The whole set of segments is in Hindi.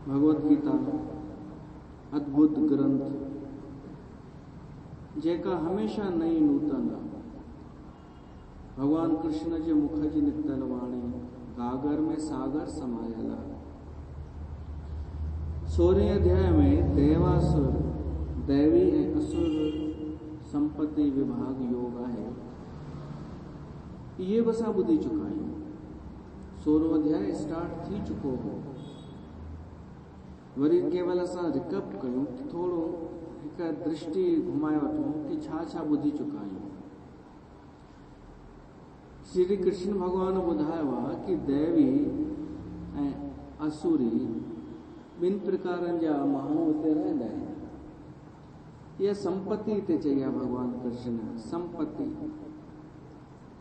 भगवत गीता अद्भुत ग्रंथ जेका हमेशा नई नूतन भगवान कृष्ण जे मुख जी निकतल वाणी गागर में सागर समायल। 16वें अध्याय में देवासुर दैवी ऐं असुर संपत्ति विभाग योग है। ये बस असां ॿुधी चुका आहियूं। 16 अध्याय स्टार्ट थी चुको हो। वरी केवल असां रिकप कयूं, थोड़ो हिक दृष्टि घुमाए वठूं कि छा छा ॿुधी चुका आहियूं। श्री कृष्ण भगवान ॿुधायो आहे कि दैवी ऐं असुरी ॿिनि प्रकारनि जा माण्हू हिते रहंदा आहिनि। इहा संपत्ति हिते चई आहे भगवान कृष्ण। संपत्ति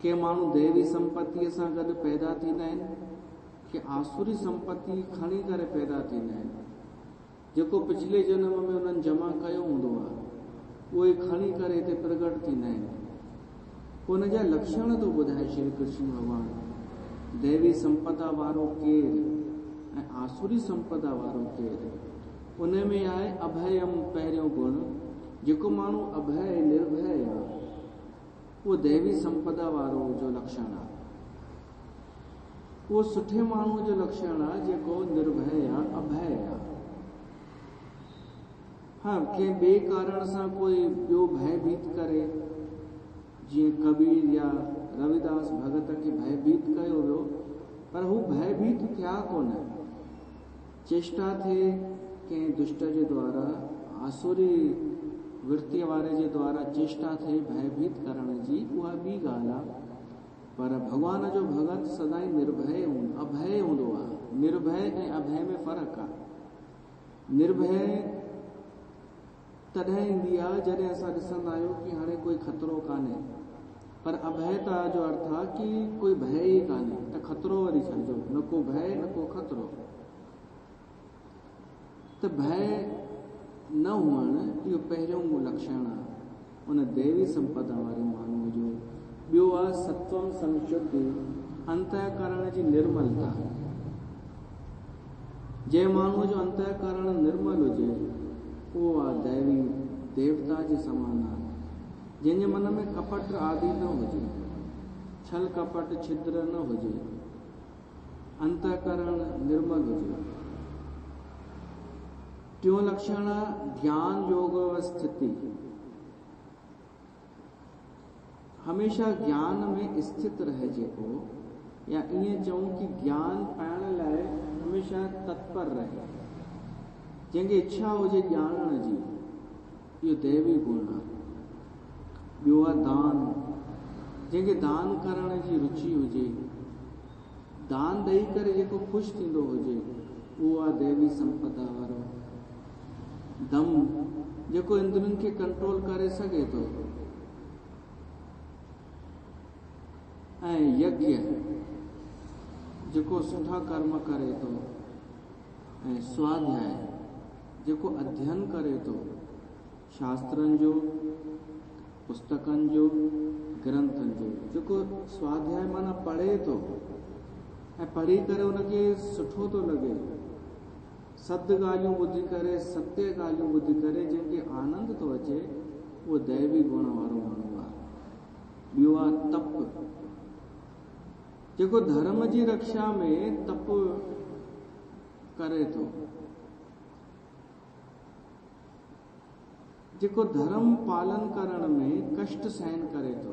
के माण्हू दैवी संपत्तिअ सां गॾु पैदा थींदा आहिनि, के आसुरी संपत्ति खणी करे पैदा थींदा आहिनि। जेको पिछले जन्म में उन्हनि जमा कयो हूंदो आहे उहो ई खणी करे हिते प्रगट थींदा आहिनि। उन जा लक्षण थो ॿुधाए श्री कृष्ण भगवान। दैवी संपदा वारो केरु ऐं आसुरी संपदा वारो केरु। उन में आहे अभयम पहिरियों गुण। जेको माण्हू अभय निर्भय आहे उहो दैवी संपदा वारो जो लक्षण आहे। उहो सुठे माण्हू जो लक्षण आहे जेको निर्भय आहे, अभय आहे। हाँ, कंहिं ॿिए कारण सां कोई ॿियो भयभीत करे, जीअं कबीर या रविदास भगत खे भयभीत कयो वियो, पर हू भयभीत थिया कोन। चेष्टा थिए कंहिं दुष्ट जे द्वारा, आसुरी वृत्ति वारे जे द्वारा चेष्टा थिए भयभीत करण जी, उहा ॿी ॻाल्हि आहे। पर भगवान जो भगत सदाई निर्भय अभय हूंदो आहे। निर्भय ऐं अभय में फ़र्क़ु आहे। निर्भय तॾहिं ईंदी आहे जॾहिं असां ॾिसंदा आहियूं कि हाणे कोई खतरो कान्हे। पर अभयता जो अर्थ आहे कि कोई भय ई कान्हे, त खतरो वरी छॾिजो, न को भय न को खतरो। त भय न हुअणु इहो पहिरियों लक्षण आहे उन दैवी संपदा वारे माण्हूअ जो। ॿियो आहे सत्वम संशुद्धि, अंतःकरण जी निर्मलता। जंहिं माण्हूअ जो अंतःकरण निर्मल हुजे उहो आहे दैवी देवता जे समान आहे। जंहिंजे मन में कपट आदि न हुजे, छल कपट छिद्र न हुजे, अंतःकरण निर्मल हुजे। टियों लक्षण ध्यान योग स्थिति। हमेशा ज्ञान में स्थित रहे जेको, या ईअं चऊं कि ज्ञान पाइण लाइ हमेशा तत्पर रहे। जंहिंखे इच्छा हुजे ॼाणण जी, इहो दैवी गुण आहे। ॿियो आहे दान। जंहिंखे दान करण जी रुचि हुजे, दान ॾेई करे जेको ख़ुशि थींदो हुजे, उहो आहे दैवी संपदा वारो। दम, जेको इंद्रियुनि खे कंट्रोल करे सघे थो। ऐं यज्ञ, जेको सुठा कर्म करे थो। ऐं स्वाध्याय, जेको अध्ययन करे थो, शास्त्रनि जो, पुस्तकनि जो, ग्रंथनि जो। जेको स्वाध्याय माना पढ़े थो ऐं पढ़ी करे उनखे सुठो थो लॻे, सद ॻाल्हियूं ॿुधी करे, सत्य ॻाल्हियूं ॿुधी करे जंहिंखे आनंद थो अचे, उहो दैवी गुण वारो माण्हू आहे। ॿियो आहे तप। जेको धर्म जी रक्षा में तप करे थो, जेको धर्म पालन करण में कष्ट सहन करे थो,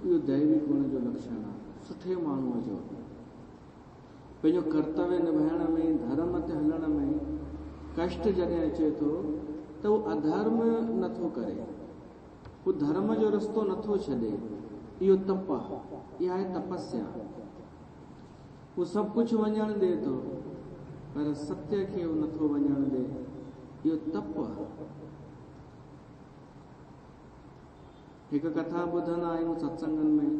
इहो दैवी गुण जो लक्षण आहे सुठे माण्हूअ जो। पंहिंजो कर्तव्य निभाइण में, धर्म ते हलण में कष्ट जॾहिं अचे थो त उहो अधर्म नथो करे, उहो धर्म जो रस्तो नथो छॾे। इहो तप आहे, इहा आहे तपस्या। उहो सभु कुझु वञण ॾे थो, पर सत्य खे उहो नथो वञण ॾे। इहो तप आहे। हिकु कथा ॿुधंदा आहियूं सत्संगनि में।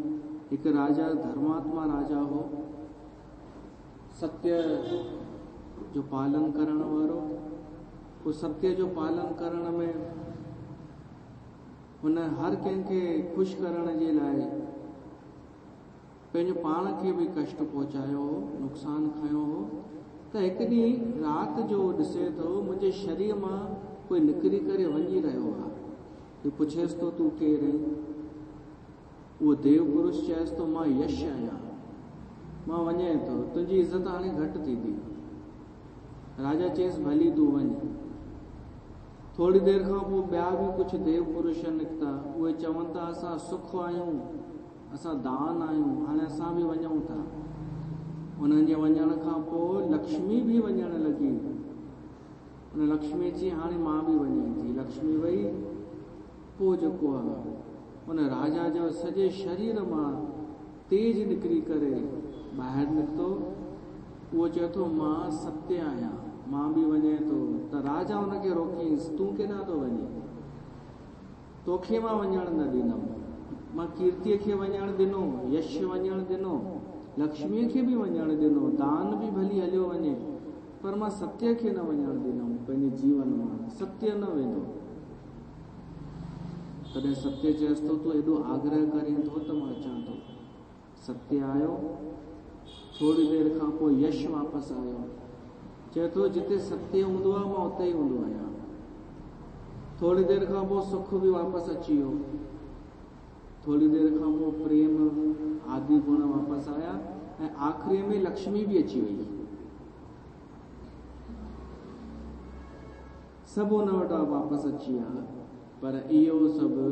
हिकु राजा, धर्मात्मा राजा हो, सत्य जो पालन करण वारो। उहो सत्य जो पालन करण में हुन हर कंहिंखे ख़ुशि करण जे लाइ पंहिंजो पाण खे बि कष्ट पहुचायो हो, नुक़सान खयो हो। त त हिकु ॾींहुं राति जो ॾिसे थो मुंहिंजे शरीर मां कोई निकिरी करे वञी रहियो आहे। तूं पुछेसि थो तूं केरु आहीं? उहो देव पुरुष चएसि थो मां यश आहियां, मां वञे थो, तुंहिंजी इज़त हाणे घटि थींदी। राजा चएसि भली तूं वञ। थोड़ी देरि खां पोइ ॿिया बि कुझु देव पुरुष निकिता। उहे चवनि था असां सुख आहियूं, असां दान आहियूं, हाणे असां बि वञूं था। उन्हनि जे वञण खां पोइ लक्ष्मी बि वञण लॻी। उन लक्ष्मी चई हाणे मां बि वञां थी। लक्ष्मी वई। पोइ जेको आहे उन राजा जो सॼे शरीर मां तेज निकिरी करे ॿाहिरि निकितो। उहो चए थो मां सत्य आहियां, मां बि वञे थो। त राजा हुनखे रोकियसि, तूं केॾांहुं थो वञे? तोखे मां वञणु न ॾिनमि। मां कीर्तीअ खे वञणु ॾिनो, यश वञणु ॾिनो, लक्ष्मीअ खे बि वञणु ॾिनो, दान बि भली हलियो वञे, पर मां सत्य खे न वञणु ॾिनमि। पंहिंजे जीवन मां सत्य न वेंदो। तॾहिं सत्य चएसि थो तूं एॾो आग्रह करें थो त मां अचां थो। सत्य आयो। थोड़ी देरि खां पोइ यश वापसि आयो। चए थो जिते सत्य हूंदो आहे मां उते ई हूंदो आहियां। थोड़ी देरि खां पोइ सुख बि वापसि अची वियो। थोड़ी देरि खां पोइ प्रेम आदि गुण वापसि आया ऐं आख़िरीअ में लक्ष्मी बि अची वई। सभु हुन वटां वापसि अची विया। पर इहो सभु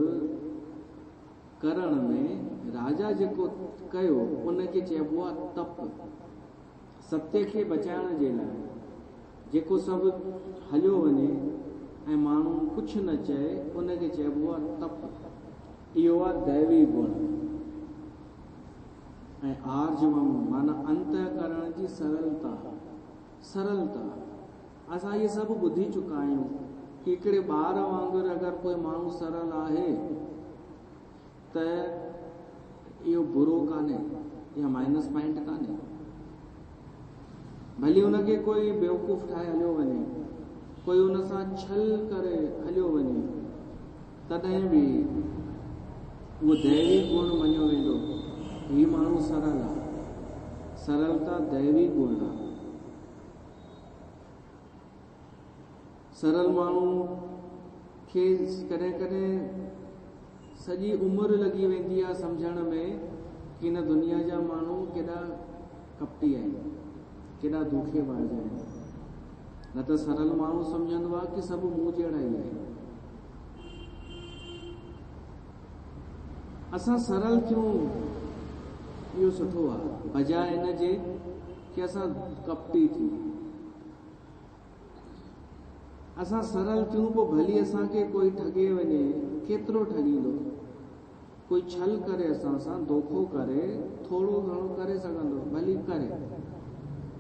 करण में राजा जेको कयो उनखे चइबो आहे तप। सत्य खे बचाइण जे लाइ जेको सभु हलियो वञे ऐं माण्हू कुझु न चए उनखे चइबो आहे तप। इहो आहे दैवी गुण। ऐं आर्जवम माना अंतःकरण जी सरलता। सरलता असां इहे सभु ॿुधी चुका आहियूं कि हिकिड़े ॿार वांगुरु अगरि कोई माण्हू सरल आहे त इहो बुरो कान्हे या माइनस पॉइंट कान्हे। भली हुनखे कोई बेवकूफ़ ठाहे हलियो वञे, कोई हुन सां छल करे हलियो वञे, तॾहिं बि उहो दैवी गुण मञियो वेंदो। हीउ माण्हू सरल आहे। सरलता दैवी गुण आहे। सरल माण्हू खे कॾहिं कॾहिं सॼी उमिरि लॻी वेंदी आहे सम्झण में कि हिन दुनिया जा माण्हू केॾा कपटी आहिनि, केॾा धोखेबाज़ आहिनि। न त सरल माण्हू सम्झंदो आहे कि सभु मूं जहिड़ा ई आहिनि। असां सरल थियूं इहो सुठो आहे, बजाए इन जे कि असां कपटी थियूं। असां सरल थियूं पोइ भली असांखे कोई ठगे वञे, केतिरो ठगींदो। कोई छल करे असां सां, धोखो करे, थोरो घणो करे सघंदो, भली करे,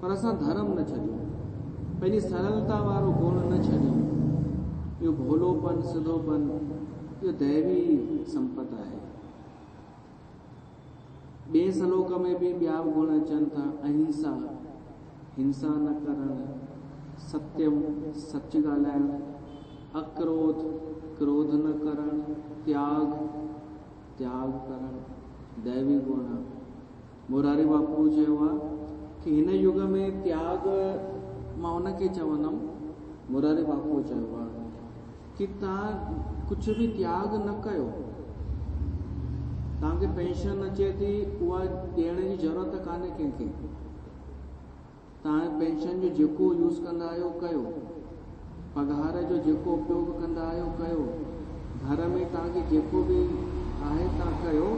पर असां धर्म न छॾियूं, पंहिंजी सरलता वारो गुण न छॾियूं। इहो भोलोपन, सिधोपन, इहो दैवी संपत आहे। ॿिए श्लोक में बि ॿिया गुण अचनि था। अहिंसा, हिंसा न करणु, सत्यम, सच ॻाल्हाइणु, अक्रोध, क्रोध न करणु, त्याग, त्याग करणु, दैवी गुण आहे। मुरारी बापू चयो आहे कि हिन युग में त्याग, मां हुनखे चवंदुमि, मुरारी बापू चयो आहे कि तव्हां कुझु बि त्याग न कयो। तव्हांखे पेंशन अचे थी, उहा ॾियण जी ज़रूरत कान्हे कंहिंखे। तव्हां पेंशन जो जेको यूज़ कंदा आहियो कयो, पघार जो जेको उपयोग कंदा आहियो कयो, घर में तव्हांखे जेको बि आहे तव्हां कयो,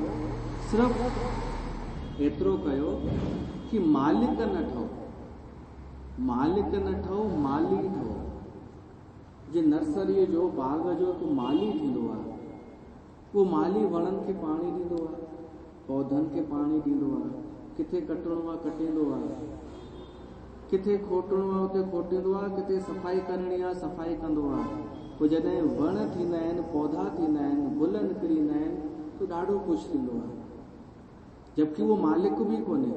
सिर्फ़ु एतिरो कयो कि मालिक न ठहो। मालिक न ठहो, माली ठहो। जे नर्सरीअ जो, बाग़ जो हिकु माली थींदो आहे, उहो माली वणनि खे पाणी ॾींदो आहे, पौधनि खे पाणी ॾींदो आहे, किथे कटणो आहे कटींदो आहे, किथे खोटणो आहे उते खोटींदो आहे, किथे सफ़ाई करणी आहे सफ़ाई कंदो आहे। पोइ जॾहिं वण थींदा आहिनि, पौधा थींदा आहिनि, गुल निकिरींदा आहिनि, त ॾाढो ख़ुशि थींदो आहे। जबकि उहो मालिक बि कोन्हे,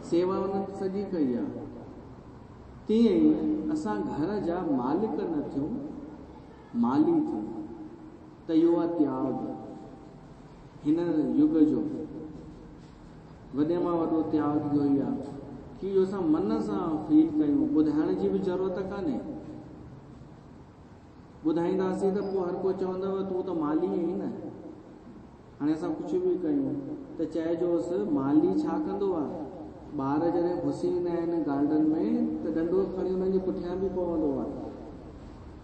सेवा हुननि सॼी कई आहे। तीअं ई असां घर जा मालिक न थियूं, माली थियूं। त इहो आहे त्याग। हिन युग जो वॾे मां वॾो त्याग इहो ई आहे कि इहो असां मन सां फील कयूं, ॿुधाइण जी बि ज़रूरत कान्हे। ॿुधाईंदासीं त पोइ हर को चवंदव तूं त माली आहीं न। हाणे असां कुझु बि कयूं त चइजोसि माली छा कंदो आहे। ॿार जॾहिं घुसी ईंदा आहिनि गार्डन में त डंडो खणी हुननि जे पुठियां बि पवंदो आहे।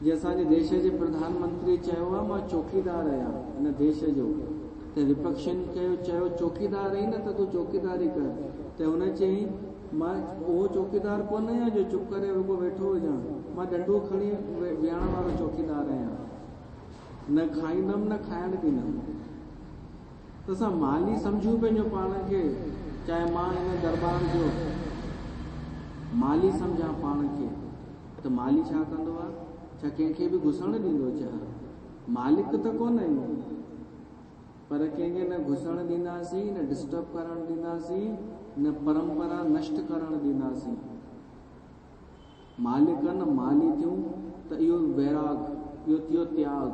जीअं असांजे देश जे प्रधानमंत्री चयो आहे मां चौकीदार आहियां हिन देश जो, त विपक्षनि चयो चौकीदार आहीं न त तूं चौकीदारी कर, त हुन चयईं मां उहो चौकीदार कोन आहियां जो चुप करे रुगो वेठो हुजां, मां डंडो खणी विहण वारो चौकीदार आहियां, न खाईंदमि न खाइण ॾींदमि। त असां माली सम्झूं पंहिंजो पाण खे, चाहे मां हिन दरबार जो माली सम्झां पाण खे, त माली छा कंदो आहे? छा कंहिंखे बि घुसण ॾींदो? छा मालिक त कोन आहियूं, पर कंहिंखे न घुसण ॾींदासीं, न डिस्टर्ब करण ॾींदासीं, न परंपरा नष्ट करण ॾींदासीं। मालिक न माली थियूं त इहो वैराग, इहो थियो त्याग,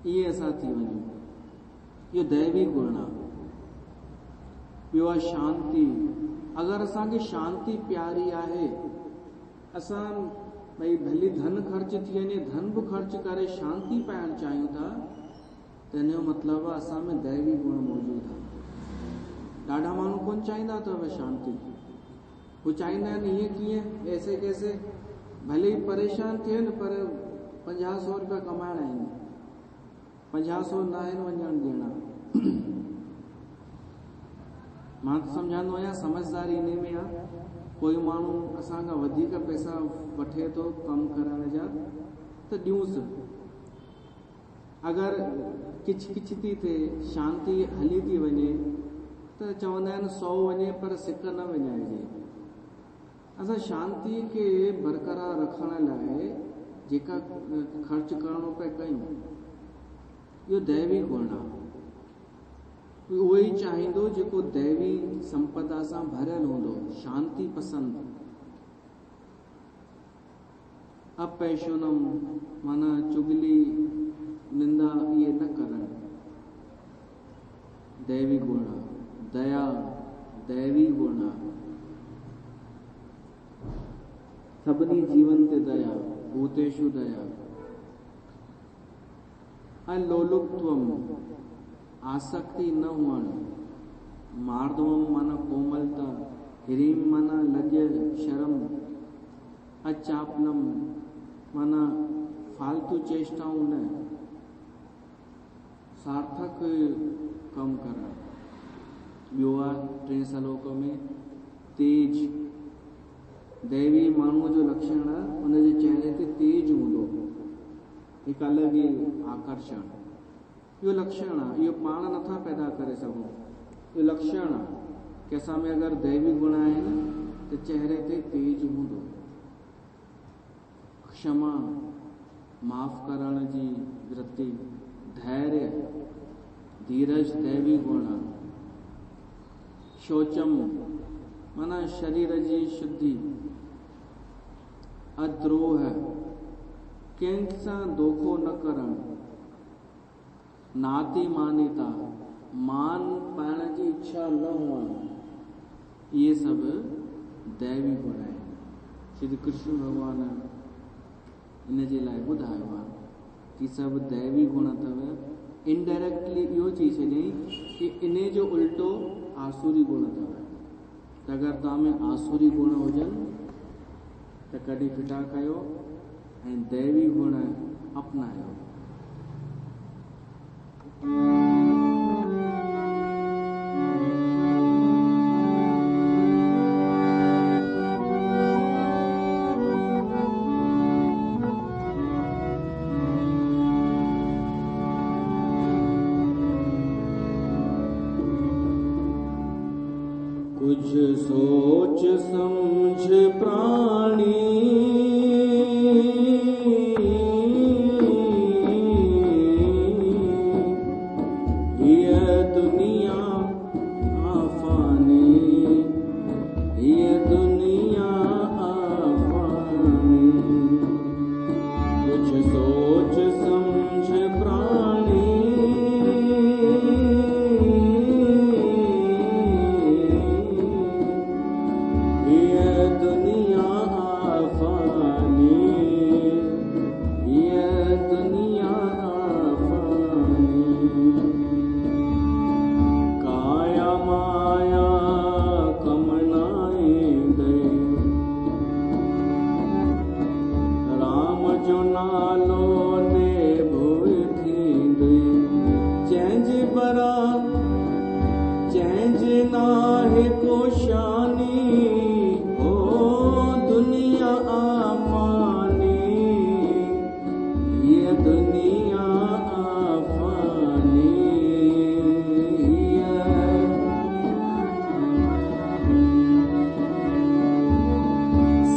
इहे असां थी वञूं। इहो दैवी गुण आहे। ॿियो आहे शांती। अगरि असांखे शांती प्यारी आहे, असां भई भली धन ख़र्च थी वञे, धन बि ख़र्च करे शांती पाइणु चाहियूं था, त हिन जो मतिलबु आहे असां में दैवी गुण मौजूदु आहे। ॾाढा माण्हू कोन चाहींदा अथव शांती, हू चाहींदा आहिनि ईअं कीअं, ऐसे कैसे, भले ई परेशान थियनि पर 50-100 रुपया कमाइणा आहिनि, 50-100 न आहिनि वञण ॾियणा। मां त सम्झंदो आहियां समझदारी इन में आहे, कोई माण्हू असांखां वधीक पैसा वठे थो कमु करण जा त ॾियूंसि। अगरि किच किच थी थिए, शांती हली थी वञे, त चवंदा आहिनि 100 वञे पर सिक न विञाइजे। असां शांतीअ खे बरक़रार रखण लाइ जेका ख़र्च करणो पए कयूं, इहो दैवी गुण आहे। उहो ई चाहींदो जेको दैवी संपदा सां भरियल हूंदो, शांती पसंद। अपैशुनम माना चुगली निंदा इहे न करण, दैवी गुण आहे। दया दैवी गुण आहे। सभिनी जीवन ते दया, भूतेषु दया। ऐं लोलुप्त्वम आसक्ति न हुअणु, मार्दवम माना कोमलता, ह्रीम माना लज्ज शर्म, अचापलम माना फालतू चेष्टाऊं न, सार्थक कम करणु। ॿियो आहे 3 श्लोक में तेज। दैवी माण्हूअ जो लक्षण आहे हुनजे चेहरे ते तेज हूंदो, हिकु अलॻि ई आकर्षण। इहो लक्षण आहे, इहो पाण नथा पैदा करे सघूं, इहो लक्षण आहे कि असां में अगरि दैवी गुण आहिनि त चेहरे ते तेज हूंदो। क्षमा, माफ़ करण जी वृत्ति, धैर्य, धीरज दैवी गुण आहे। शौचम माना शरीर जी शुद्धि, अद्रोह कंहिं सां धोखो न करणु, नाती मानीता मान पाइण जी इच्छा न हुअणु, इहे सभु दैवी गुण आहिनि। श्री कृष्ण भगवान इन जे लाइ ॿुधायो आहे कि सभु दैवी गुण अथव। इनडायरेक्टली इहो चई छॾियईं कि इन जो उल्टो आसुरी गुण अथव। त अगरि तव्हां में आसुरी गुण हुजनि त कॾहिं फिटा कयो ऐं दैवी गुण अपनायो। कुछ सोच समझ प्राणी, ये दुनिया आफानी, ये दुनिया आफानी। कुछ सोच समझ प्राणी,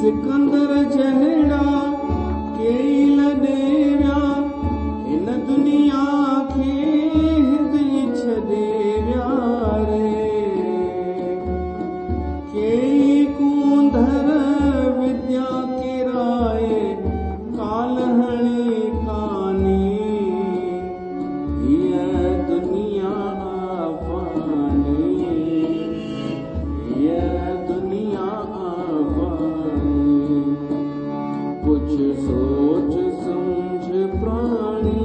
सिकंदर जहड़ा केल देव्या इन दुनिया के हित छदेव्या रे केई कूंधर विद्या के राय कालहणी कानी ये दुनिया आफानी ये दुनिया आफानी कुछ सोच समझ प्राणी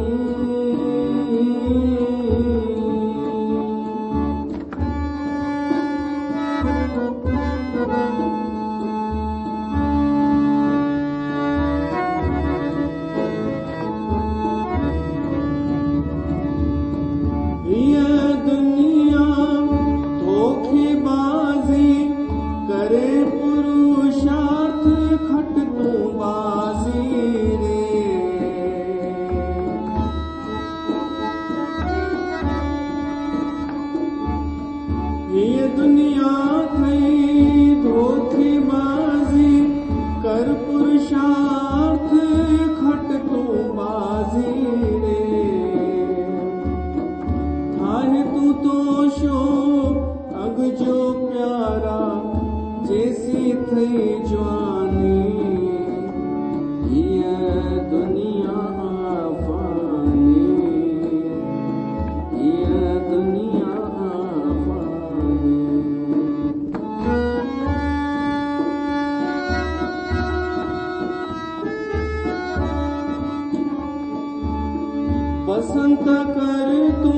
बसंत कर तू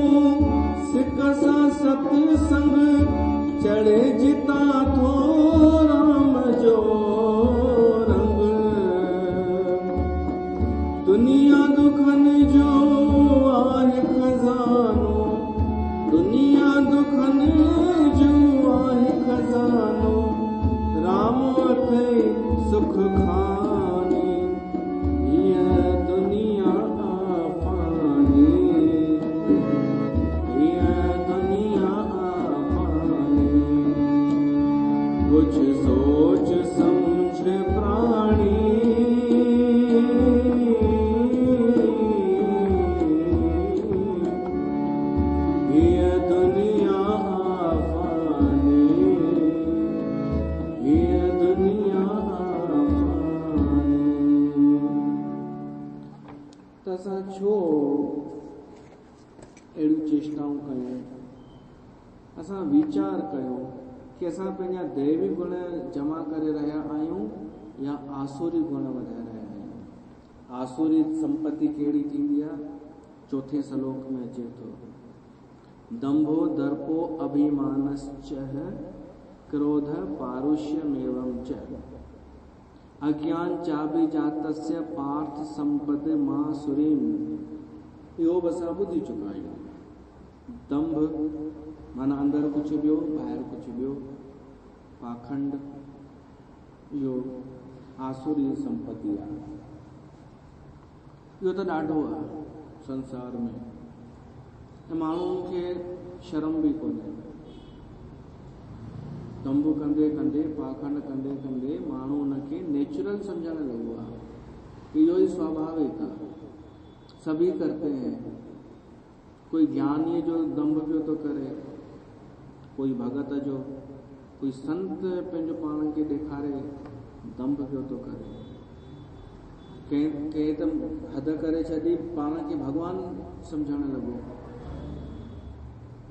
सिकसा सत्संग चढ़े जिता थो राम जो रंग दुनिया दुखन जो आहे खजानो दुनिया दुखन जो आहे खजानो राम अथे सुख खानी ये दुनिया कुछ सोच समझ प्राणी ये दुनिया आफानी ये दुनिया आफानी त असां छो अहिड़ियूं चेष्टाऊं कयूं असां वीचार कयूं कि असां पंहिंजा दैवी गुण जमा करे रहिया आहियूं या आसुरी गुण वधाए रहिया आहियूं। आसुरी संपत्ति कहिड़ी थींदी आहे? चौथे श्लोक में अचे थो दंभो दर्पो अभिमानश्च क्रोध पारुष्यमेवं च अज्ञान चाभिजातस्य पार्थ संपद मासुरीम। इहो बि असां ॿुधी चुका आहियूं। दंभ माना अंदर कुछ ॿियो ॿाहिरि कुछ ॿियो पाखंड इहो आसुरी संपत्ति आहे। इहो त ॾाढो आहे संसार में ऐं माण्हुनि खे शर्म बि कोन्हे। दंभ कंदे कंदे पाखंड कंदे कंदे माण्हू उनखे नेचुरल सम्झणु लॻो आहे। इहो ई स्वाभाविक आहे, सभी करते हैं। कोई ज्ञानीअ जो दंभ पियो थो करे, कोई भगत जो, कोई संत पंहिंजो पाण खे ॾेखारे दंभ पियो थो करे। कंहिं त हद करे छॾी पाण खे भॻवान सम्झणु लॻो,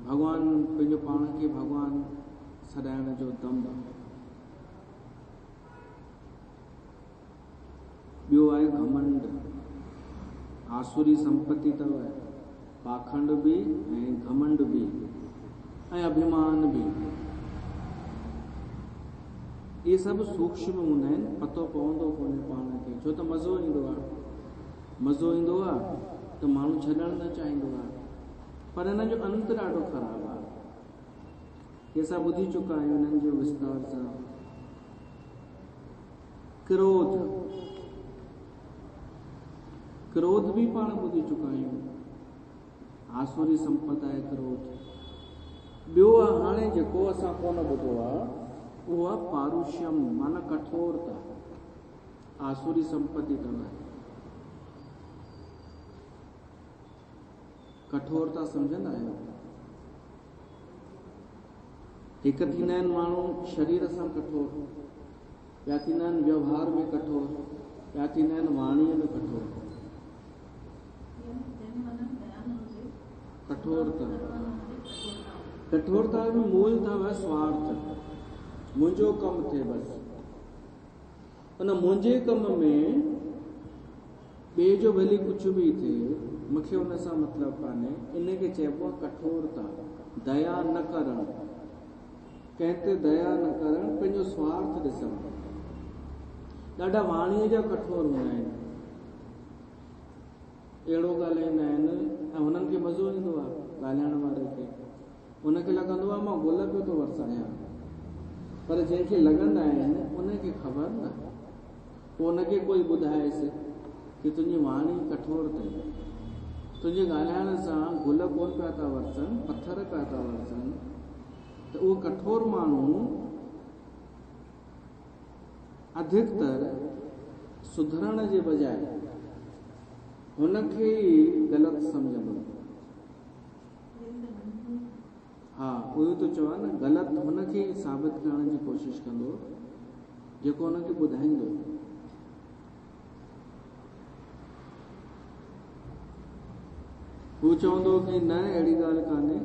भॻवान पंहिंजो पाण खे भॻवान सॾाइण जो दंभ। ॿियो आहे घमंड, आसुरी संपत्ति अथव, पाखंड भी ऐं घमंड भी ऐं अभिमान भी। ये सब सूक्ष्म हूंदा आहिनि, पतो पवंदो कोन्हे पाण खे। छो त मज़ो ईंदो आहे, मज़ो ईंदो आहे त माण्हू छॾणु न चाहींदो आहे, पर हिन जो अंत ॾाढो ख़राबु आहे। ये असां ॿुधी चुका आहियूं हिननि जो विस्तार सां। क्रोध, क्रोध भी पाण ॿुधी चुका आहियूं, आसुरी संपत आहे क्रोध। ॿियो आहे हाणे जेको असां कोन ॿुधो आहे, उहो आहे पारुष्यम, माना कठोरता। आसुरी संपत्ति अथव। कठोरता सम्झंदा आहियो? हिकु थींदा आहिनि माण्हू शरीर सां कठोर, ॿिया थींदा आहिनि व्यवहार में कठोर, ॿिया थींदा आहिनि वाणीअ में कठोर। कठोरता में मूल अथव स्वार्थ, मुंहिंजो कमु थिए बसि। उन मुंहिंजे कम में ॿिए जो भली कुझु बि थिए, मूंखे उन सां मतिलबु कान्हे। इनखे चइबो आहे कठोरता। दया न करणु, कंहिं ते दया न करणु, पंहिंजो स्वार्थ ॾिसणु। ॾाढा वाणीअ जा कठोर हूंदा आहिनि, अहिड़ो ॻाल्हाईंदा आहिनि ऐं हुननि खे मज़ो ईंदो आहे ॻाल्हाइण वारे खे। उनखे लॻंदो आहे मां गुल पियो थो वरसायां, पर जंहिंखे लॻंदा आहिनि उनखे ख़बर न। पोइ उनखे कोई ॿुधाएसि कि तुंहिंजी वाणी कठोर अथई, तुंहिंजे ॻाल्हाइण सां गुल कोन पिया था वरसनि, पथर पिया था वरसनि। त उहो कठोर माण्हू अधिकतर सुधरण जे बजाय हुनखे ई ग़लति सम्झंदो। हा, उहो तो चवां न, ग़लति हुनखे साबित करण जी कोशिश कंदो जेको हुनखे ॿुधाईंदो। हू चवंदो कि न अहिड़ी ॻाल्हि कान्हे,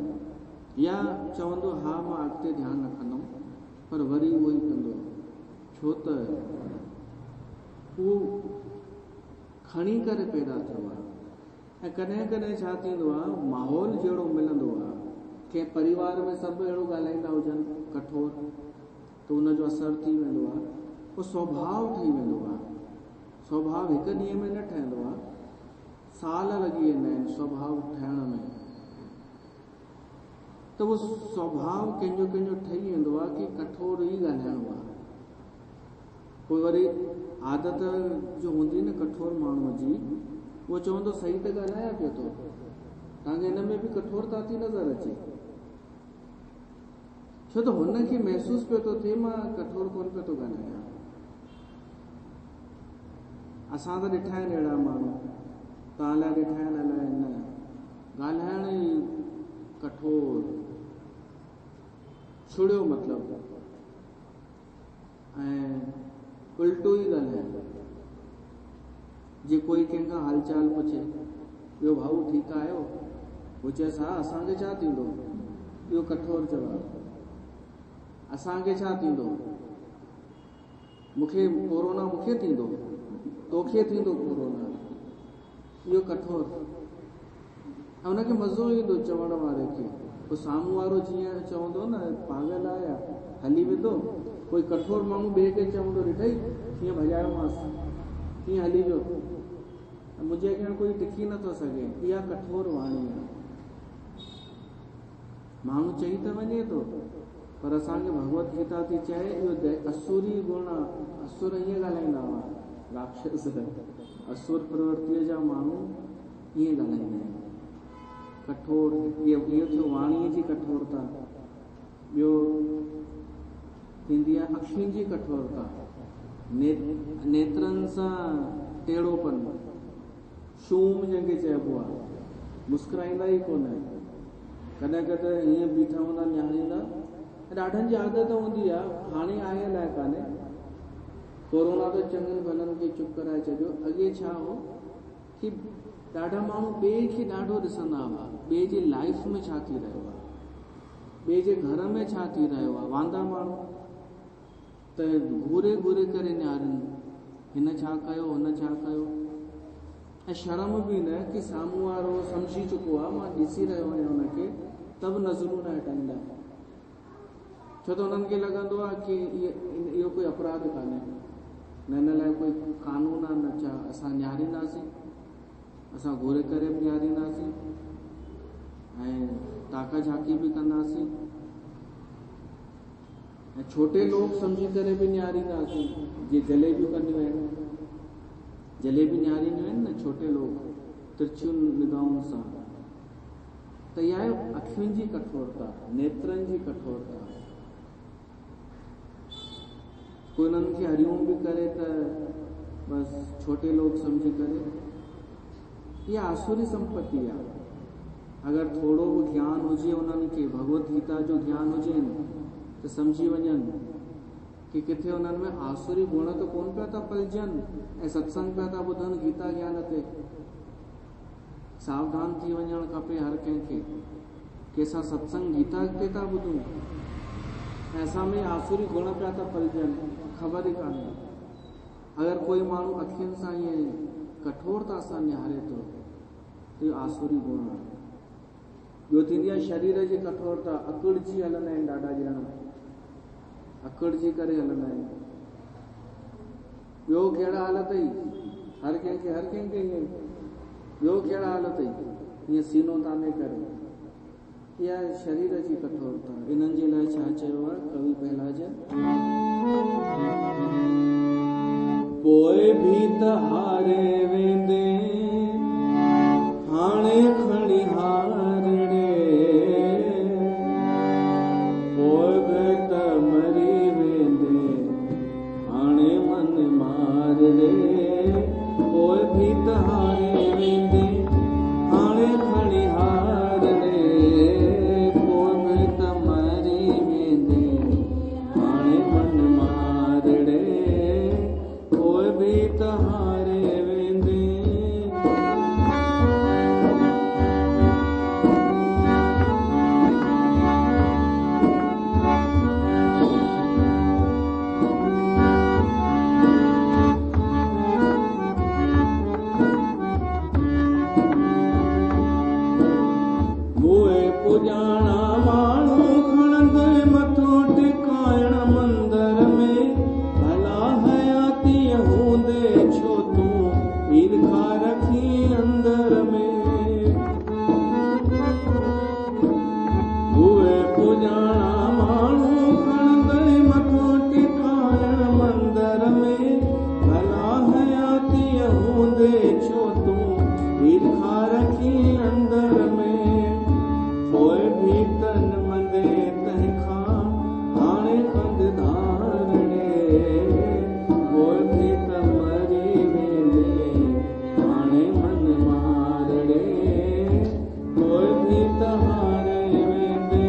या चवंदो हा मां अॻिते ध्यानु रखंदुमि, पर वरी उहो ई कंदो। छो त उहो खणी करे पैदा थियो आहे। ऐं कॾहिं कॾहिं छा थींदो आहे, माहौल जहिड़ो मिलंदो आहे, कंहिं परिवार में सभु अहिड़ो ॻाल्हाईंदा हुजनि कठोर, त उनजो असरु थी वेंदो आहे। पोइ स्वभाव ठही वेंदो आहे। स्वभाव हिकु ॾींहं में न ठहंदो आहे, साल लॻी वेंदा आहिनि स्वभाव ठहण में। त उहो स्वभाव कंहिंजो कंहिंजो ठही वेंदो आहे कि कठोर ई ॻाल्हाइणो आहे। पोइ वरी आदत जो हूंदी न कठोर माण्हूअ जी, उहो चवंदो सही त ॻाल्हायां पियो थो, तव्हांखे हिन में बि कठोरता थी नज़र अचे। छो त हुनखे महसूस पियो थो थिए मां कठोर कोन पियो थो ॻाल्हायां। असां त ॾिठा आहिनि अहिड़ा माण्हू, तव्हां लाइ ॾिठा आहिनि अलाए न, ॻाल्हाइण ई कठोर, छुड़ियो मतिलबु, ऐं उल्टो ई ॻाल्हाइण। जे कोई कंहिंखां हालचाल पुछे, ॿियो भाऊ ठीकु आहियो, हू चएसि हा असांखे छा थींदो, ॿियो कठोर जवाबु। असांखे छा थींदो, मूंखे कोरोना मूंखे थींदो, तोखे थींदो कोरोना, इहो कठोर। ऐं हुनखे मज़ो ईंदो चवण वारे खे। पोइ साम्हूं वारो जीअं चवंदो न पागल आहे या हली वेंदो, कोई कठोर माण्हू ॿिए खे चवंदो ॾिठई कीअं भॼायोमांसि, कीअं हली वियो, मुंहिंजे अॻियां कोई टिकी नथो सघे। इहा कठोर वाणी आहे। माण्हू चई त वञे थो, पर असांखे भगवत गीता थी चए इहो असुरी गुण आहे। असुर ईअं ॻाल्हाईंदा हुआ, राक्षस असुर प्रवृत्तीअ जा माण्हू ईअं ॻाल्हाईंदा आहिनि। कठोर इहो थियो वाणीअ जी कठोरता। ॿियो थींदी आहे अखियुनि जी कठोरता, नेत्रनि सां टेढ़ोपन, शूम जंहिंखे चइबो आहे, मुस्कुराईंदा ई कोन। कॾहिं कॾहिं हीअं बीठा हूंदा निहारींदा। ॾाढनि जी आदत हूंदी आहे, हाणे आहे अलाए कान्हे, कोरोना त चङनि भलनि खे चुप कराए छॾियो। अॻे छा हो कि ॾाढा माण्हू ॿिए खे ॾाढो ॾिसंदा हुआ, ॿिए जी लाइफ में छा थी रहियो आहे, ॿिए जे घर में छा थी रहियो आहे। वांदा माण्हू त घूरे घूरे करे निहारनि, हिन छा कयो, हुन छा कयो। ऐं शर्म बि न कि साम्हूं वारो सम्झी चुको आहे, मां ॾिसी रहियो आहियां हुनखे, तब नज़रूं न हटाईंदा। छो त हुननि खे लॻंदो आहे कि इहो कोई अपराध कान्हे, न हिन लाइ कोई कानून आहे, न छा असां निहारींदासीं, असां घूरे करे बि निहारींदासीं ऐं ताका झाकी बि कंदासीं, ऐं छोटे लोग सम्झी करे बि निहारींदासीं। जीअं जलेबियूं कंदियूं आहिनि, जलेबी निहारींदियूं आहिनि न छोटे लोग, तिरछियुनि निगाहुनि सां। त इहा आहे अखियुनि जी कठोरता, नेत्रनि जी कठोरता। कोई उन्हनि खे हरिओम बि करे त बस छोटे लोग समझी करे ये आसुरी संपत्ति आहे। अगर थोड़ो भी ज्ञान हुजे उन्हनि खे भगवत गीता जो ज्ञान हुजे तो समझी वञनि कि किथे उन्हनि में आसुरी गुण तो कोन पिया था पलजनि ऐं सत्संग पिया था ॿुधनि गीता ज्ञान ते। सावधान थी वञणु खपे हर कंहिंखे कि असां सत्संग गीता ते था ॿुधूं ऐसा में आसुरी गुण पिया था पलजनि ख़बर ई कान्हे। अगर कोई माण्हू अखियुनि सां ईअं कठोरता सां निहारे थो तो आसुरी गुण आहे। ॿियो थींदी आहे शरीर जी कठोरता, अकुड़जी हलंदा आहिनि ॾाढा ॼणा, अकुड़जी करे हलंदा आहिनि। ॿियो कहिड़ा हालत ई हर कंहिंखे ईअं ॿियो कहिड़ा हालत ई ईअं सीनो ताने करे इहा शरीर जी कठोरता। इन्हनि जे लाइ छा चयो आहे कवि पहलाज, पोइ भी त हारे वेंदे हाणे खणी हारड़े, पोइ भी त मरी वेंदे हाणे मन मारड़े, पोइ भी त हारे वेंदे हाणे खणी हारड़े, पोइ भी त मरी वेंदे हाणे मन मारड़े, पोइ भी त हारे वेंदे। पुजाणा माण्हू खणंदे मथो टिकाइण मंदर में, भला हयाती हूंदे छो तूं ईर्खा रखी अंदर में। उहे पुजाणा माण्हू खणंदे मथो टिकाइण मंदर में, भला हयाती हूंदे छो तूं ईर्खा रखी अंदर में। पोइ भी तन मंदे तंहिंखां हाणे कंद धारड़े, पोइ भी त मरी वेंदे हाणे मन मारड़े, पोइ भी त हारे वेंदे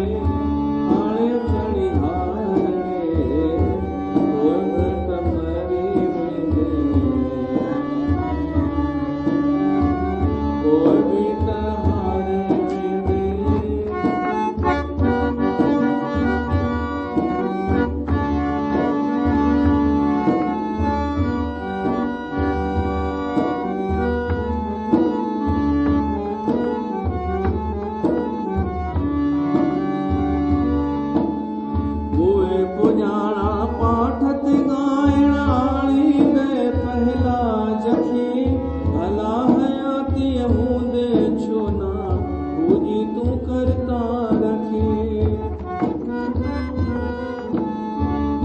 हाणे खणी हारड़े, पोइ भी त मरी वेंदे पोइ भी त हारे वेंदे। पुजाणा पाठ ते गाइण आणींदे पहला जखी, भला हयाती हूंदे छो ना पूजी तूं करता रखी।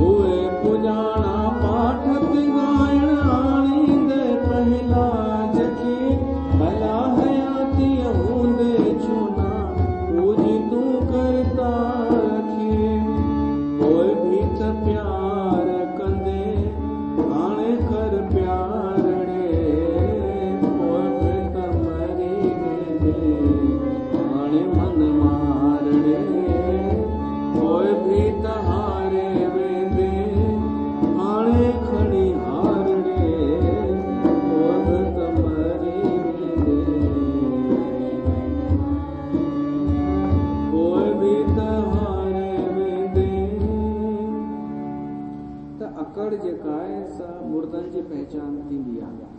उहे पुजाणा पाठ ते गाइण आणींदे पहला जखी, भला हयाती हूंदे छो ना पूजी तूं करता रखी। पोइ भी त प्यार कंदे हाणे कर प्यारड़े, पोइ भी त मरी वेंदे हाणे मन मारड़े, पोइ भी त हारे वेंदे हाणे खणी हारड़े, पोइ भी त मरी वेंदे पोइ भी त हारे वेंदे। त अकड़ जेका आहे सा मुर्दनि जी पहचान थींदी आहे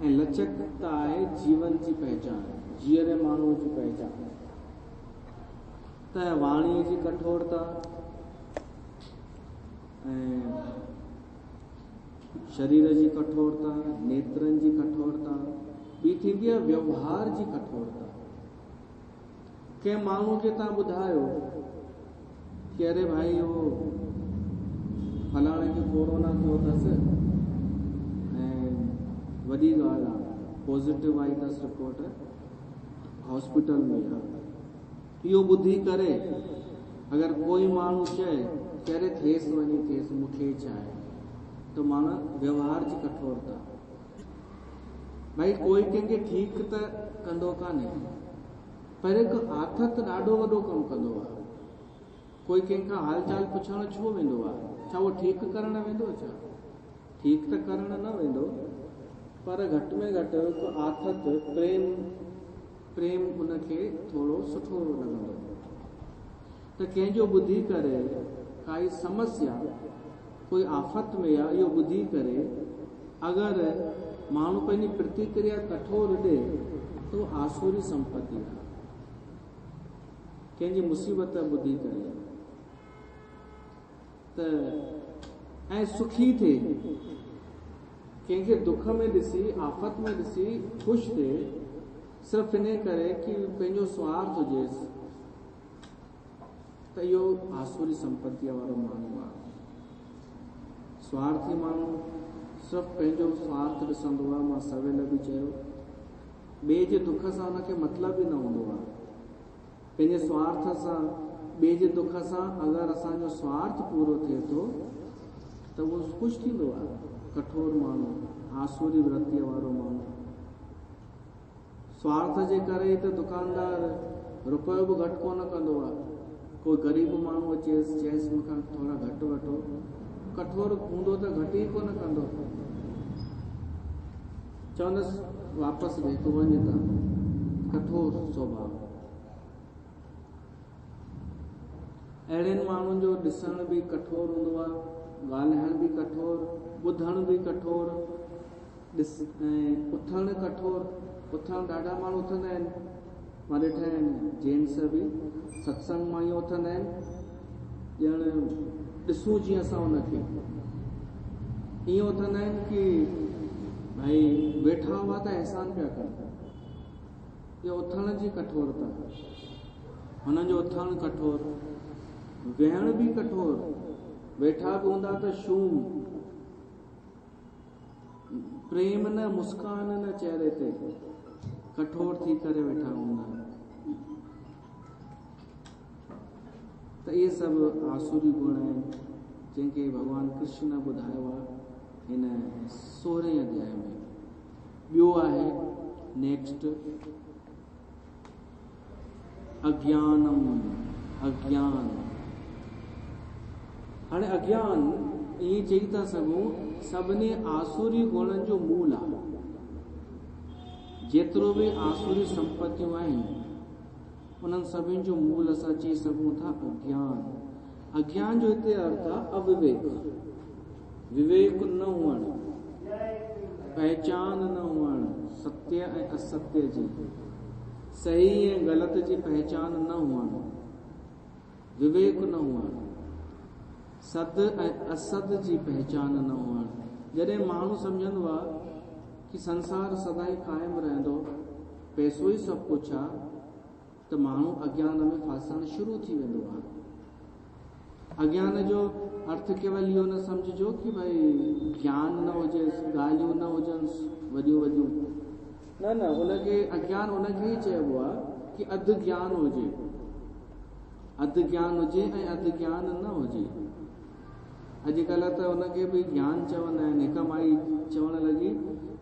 ऐं लचकता आहे जीवन जी पहचान, जीअरे माण्हू जी पहचान। त वाणीअ जी कठोरता ऐं शरीर जी कठोरता, नेत्रनि जी कठोरता, ॿी थींदी आहे व्यवहार जी कठोरता। कंहिं माण्हू खे तव्हां ॿुधायो कि अरे भाई वो फलाणे खे कोरोना थियो अथसि ऐं वॾी ॻाल्हि आहे, पॉज़िटिव आई अथसि रिपोर्ट, हॉस्पिटल में आहे। इहो ॿुधी करे अगर कोई माण्हू चए कि अरे थिएसि वञी थिएसि, मूंखे छा आहे, तो माना व्यवहार जी कठोरता। भाई कोई कंहिंखे ठीकु त कंदो कान्हे, पर हिकु आथत ॾाढो वॾो कमु कंदो आहे। कोई कंहिंखां हाल चाल पुछणु छो वेंदो आहे? छा उहो ठीकु करणु वेंदो? छा ठीकु त करणु न वेंदो, पर घटि में घटि हिकु आथत प्रेम उनखे थोरो सुठो लॻंदो। त कंहिंजो ॿुधी करे काई समस्या, कोई आफ़त में आहे, इहो ॿुधी करे अगरि माण्हू पंहिंजी प्रतिक्रिया कठोर ॾे तो आसुरी संपत्ति आहे। कंहिंजी मुसीबत ॿुधी करे त ऐं सुखी थिए, कंहिंखे दुख में ॾिसी, आफ़त में ॾिसी ख़ुशि थिए, सिर्फ़ु इन करे कि पंहिंजो स्वार्थ हुजेसि, त इहो आसुरी संपत्तीअ वारो माण्हू आहे। स्वार्थी माण्हू सिर्फ़ु पंहिंजो स्वार्थ ॾिसंदो आहे। मां सवेल बि चयो, ॿिए जे दुख सां हुनखे मतिलबु ई न हूंदो आहे। पंहिंजे स्वार्थ सां, ॿिए जे दुख सां अगरि असांजो स्वार्थ पूरो थिए थो त उहो ख़ुशि थींदो आहे। कठोर माण्हू, आसुरी वृत्तीअ वारो माण्हू, स्वार्थ जे करे ई त दुकानदार रुपयो बि घटि कोन कंदो आहे। कोई ग़रीब माण्हू अचेसि, चएसि मूंखां थोरा घटि वठो, कठोर हूंदो त घटि ई कोन कंदो, चवंदसि वापसि ॾे, तूं वञ था। कठोर स्वभाव। अहिड़नि माण्हुनि जो ॾिसण बि कठोर हूंदो आहे, ॻाल्हाइण बि कठोर, ॿुधण बि कठोर, ऐं उथण कठोर। उथण ॾाढा माण्हू उथंदा आहिनि, मां ॾिठा आहिनि जेंट्स बि सत्संग मां ई उथंदा आहिनि, ॼण ॾिसूं जीअं असां हुनखे, ईअं उथंदा आहिनि कि भाई वेठा हुआ त अहसान पिया कनि। इहो उथण जी कठोरता, हुननि जो उथण कठोर, वेहण बि कठोर, वेठा बि हूंदा त शूम, प्रेम न, मुस्कान न चेहरे ते, कठोर थी करे वेठा हूंदा। त इहे सभु आसुरी गुण आहिनि जंहिंखे भॻवान कृष्ण ॿुधायो आहे हिन 16 अध्याय में। ॿियो आहे नेक्स्ट, अज्ञानम, अज्ञान। हाणे अज्ञान ईअं चई था सघूं सभिनी आसुरी गुणनि जो मूल आहे। जेतिरो बि आसुरी संपत्तियूं आहिनि उन्हनि सभिनि जो मूल असां चई सघूं था अज्ञान। अज्ञान जो हिते अर्थ आहे अविवेक, विवेक न हुअणु, पहचान न हुअणु, सत्य ऐं असत्य जी, सही ऐं ग़लति जी पहचान न हुअणु, विवेक न हुअणु, सद ऐं असद जी पहचान न हुअणु। जॾहिं माण्हू सम्झंदो आहे कि संसार सदाई क़ाइमु रहंदो, पैसो ई सभु कुझु आहे, त माण्हू अज्ञान में फासणु शुरू थी वेंदो आहे। अज्ञान जो अर्थ केवल इहो न सम्झिजो कि भाई ज्ञान न हुजेसि, ॻाल्हियूं न हुजनि वॾियूं वॾियूं, न, उनखे अज्ञान उनखे ई चइबो आहे कि अधु ज्ञान हुजे, अधु ज्ञान हुजे ऐं अधु ज्ञान न हुजे। अॼुकल्ह त उनखे बि ज्ञान चवंदा आहिनि। हिकु माई चवणु लॻी,